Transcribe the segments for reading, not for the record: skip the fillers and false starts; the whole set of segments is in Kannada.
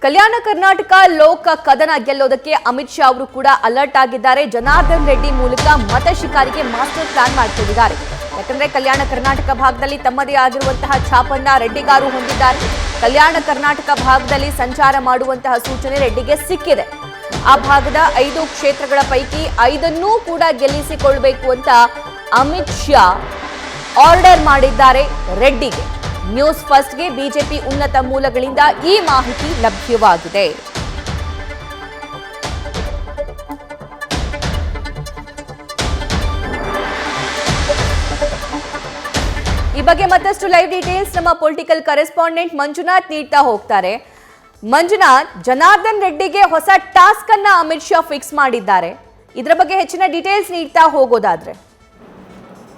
ಕಲ್ಯಾಣ ಕರ್ನಾಟಕ ಲೋಕ ಕದನ ಗೆಲ್ಲೋದಕ್ಕೆ ಅಮಿತ್ ಶಾ ಅವರು ಕೂಡ ಅಲರ್ಟ್ ಆಗಿದ್ದಾರೆ. ಜನಾರ್ದನ್ ರೆಡ್ಡಿ ಮೂಲಕ ಮತ ಶಿಕಾರಿಗೆ ಮಾಸ್ಟರ್ ಪ್ಲಾನ್ ಮಾಡ್ತಿದ್ದಾರೆ. ಯಾಕಂದ್ರೆ ಕಲ್ಯಾಣ ಕರ್ನಾಟಕ ಭಾಗದಲ್ಲಿ ತಮ್ಮದೇ ಆಗಿರುವಂತಹ ಛಾಪನ್ನ ರೆಡ್ಡಿಗಾರು ಹೊಂದಿದ್ದಾರೆ. ಕಲ್ಯಾಣ ಕರ್ನಾಟಕ ಭಾಗದಲ್ಲಿ ಸಂಚಾರ ಮಾಡುವಂತಹ ಸೂಚನೆ ರೆಡ್ಡಿಗೆ ಸಿಕ್ಕಿದೆ. ಆ ಭಾಗದ 5 ಕ್ಷೇತ್ರಗಳ ಪೈಕಿ 5ಅನ್ನೂ ಕೂಡ ಗೆಲ್ಲಿಸಿಕೊಳ್ಳಬೇಕು ಅಂತ ಅಮಿತ್ ಶಾ ಆರ್ಡರ್ ಮಾಡಿದ್ದಾರೆ ರೆಡ್ಡಿಗೆ. ನ್ಯೂಸ್ ಫಸ್ಟ್ಗೆ ಬಿಜೆಪಿ ಉನ್ನತ ಮೂಲಗಳಿಂದ ಈ ಮಾಹಿತಿ ಲಭ್ಯವಾಗಿದೆ. ಈ ಬಗ್ಗೆ ಮತ್ತಷ್ಟು ಲೈವ್ ಡೀಟೇಲ್ಸ್ ನಮ್ಮ ಪೊಲಿಟಿಕಲ್ ಕರೆಸ್ಪಾಂಡೆಂಟ್ ಮಂಜುನಾಥ್ ನೀಡ್ತಾ ಹೋಗ್ತಾರೆ. ಮಂಜುನಾಥ್, ಜನಾರ್ದನ್ ರೆಡ್ಡಿಗೆ ಹೊಸ ಟಾಸ್ಕ್ ಅನ್ನ ಅಮಿತ್ ಶಾ ಫಿಕ್ಸ್ ಮಾಡಿದ್ದಾರೆ. ಇದರ ಬಗ್ಗೆ ಹೆಚ್ಚಿನ ಡೀಟೇಲ್ಸ್ ನೀಡ್ತಾ ಹೋಗೋದಾದ್ರೆ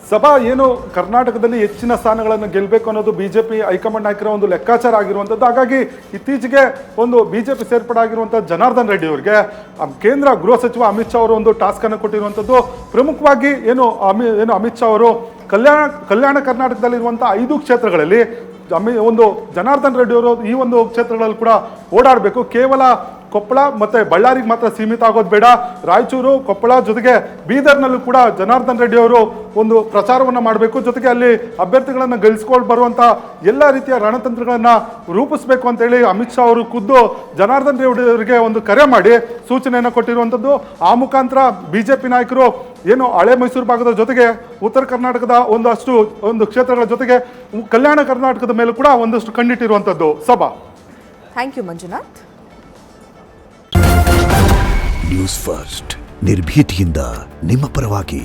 ಸಭಾ ಏನು ಕರ್ನಾಟಕದಲ್ಲಿ ಹೆಚ್ಚಿನ ಸ್ಥಾನಗಳನ್ನು ಗೆಲ್ಲಬೇಕು ಅನ್ನೋದು ಬಿಜೆಪಿ ಹೈಕಮಾಂಡ್ ನಾಯಕರ ಒಂದು ಲೆಕ್ಕಾಚಾರ ಆಗಿರುವಂಥದ್ದು. ಹಾಗಾಗಿ ಇತ್ತೀಚೆಗೆ ಒಂದು ಬಿಜೆಪಿ ಸೇರ್ಪಡೆ ಆಗಿರುವಂಥ ಜನಾರ್ದನ್ ರೆಡ್ಡಿ ಅವರಿಗೆ ಕೇಂದ್ರ ಗೃಹ ಸಚಿವ ಅಮಿತ್ ಶಾ ಅವರು ಒಂದು ಟಾಸ್ಕ್ ಅನ್ನು ಕೊಟ್ಟಿರುವಂಥದ್ದು. ಪ್ರಮುಖವಾಗಿ ಏನು ಅಮಿತ್ ಶಾ ಅವರು ಕಲ್ಯಾಣ ಕರ್ನಾಟಕದಲ್ಲಿರುವಂಥ 5 ಕ್ಷೇತ್ರಗಳಲ್ಲಿ ಒಂದು ಜನಾರ್ದನ್ ರೆಡ್ಡಿ ಅವರು ಈ ಒಂದು ಕ್ಷೇತ್ರಗಳಲ್ಲಿ ಕೂಡ ಓಡಾಡಬೇಕು. ಕೇವಲ ಕೊಪ್ಪಳ ಮತ್ತು ಬಳ್ಳಾರಿಗೆ ಮಾತ್ರ ಸೀಮಿತ ಆಗೋದು ಬೇಡ. ರಾಯಚೂರು, ಕೊಪ್ಪಳ ಜೊತೆಗೆ ಬೀದರ್ನಲ್ಲೂ ಕೂಡ ಜನಾರ್ದನ್ ರೆಡ್ಡಿ ಅವರು ಒಂದು ಪ್ರಚಾರವನ್ನು ಮಾಡಬೇಕು. ಜೊತೆಗೆ ಅಲ್ಲಿ ಅಭ್ಯರ್ಥಿಗಳನ್ನು ಗೆಲ್ಲಿಸ್ಕೊಂಡು ಬರುವಂಥ ಎಲ್ಲ ರೀತಿಯ ರಣತಂತ್ರಗಳನ್ನು ರೂಪಿಸಬೇಕು ಅಂತೇಳಿ ಅಮಿತ್ ಶಾ ಅವರು ಖುದ್ದು ಜನಾರ್ದನ್ ರೆಡ್ಡಿ ಅವರಿಗೆ ಒಂದು ಕರೆ ಮಾಡಿ ಸೂಚನೆಯನ್ನು ಕೊಟ್ಟಿರುವಂಥದ್ದು. ಆ ಮುಖಾಂತರ ಬಿಜೆಪಿ ನಾಯಕರು ಏನು ಹಳೆ ಮೈಸೂರು ಭಾಗದ ಜೊತೆಗೆ ಉತ್ತರ ಕರ್ನಾಟಕದ ಒಂದು ಕ್ಷೇತ್ರಗಳ ಜೊತೆಗೆ ಕಲ್ಯಾಣ ಕರ್ನಾಟಕದ ಮೇಲೂ ಕೂಡ ಒಂದಷ್ಟು ಕಣ್ಣಿಟ್ಟಿರುವಂಥದ್ದು. ಸಭಾ, thank you Manjunath. News first ನಿರ್ಭೀತಿಯಿಂದ ನಿಮ್ಮ ಪರವಾಗಿ.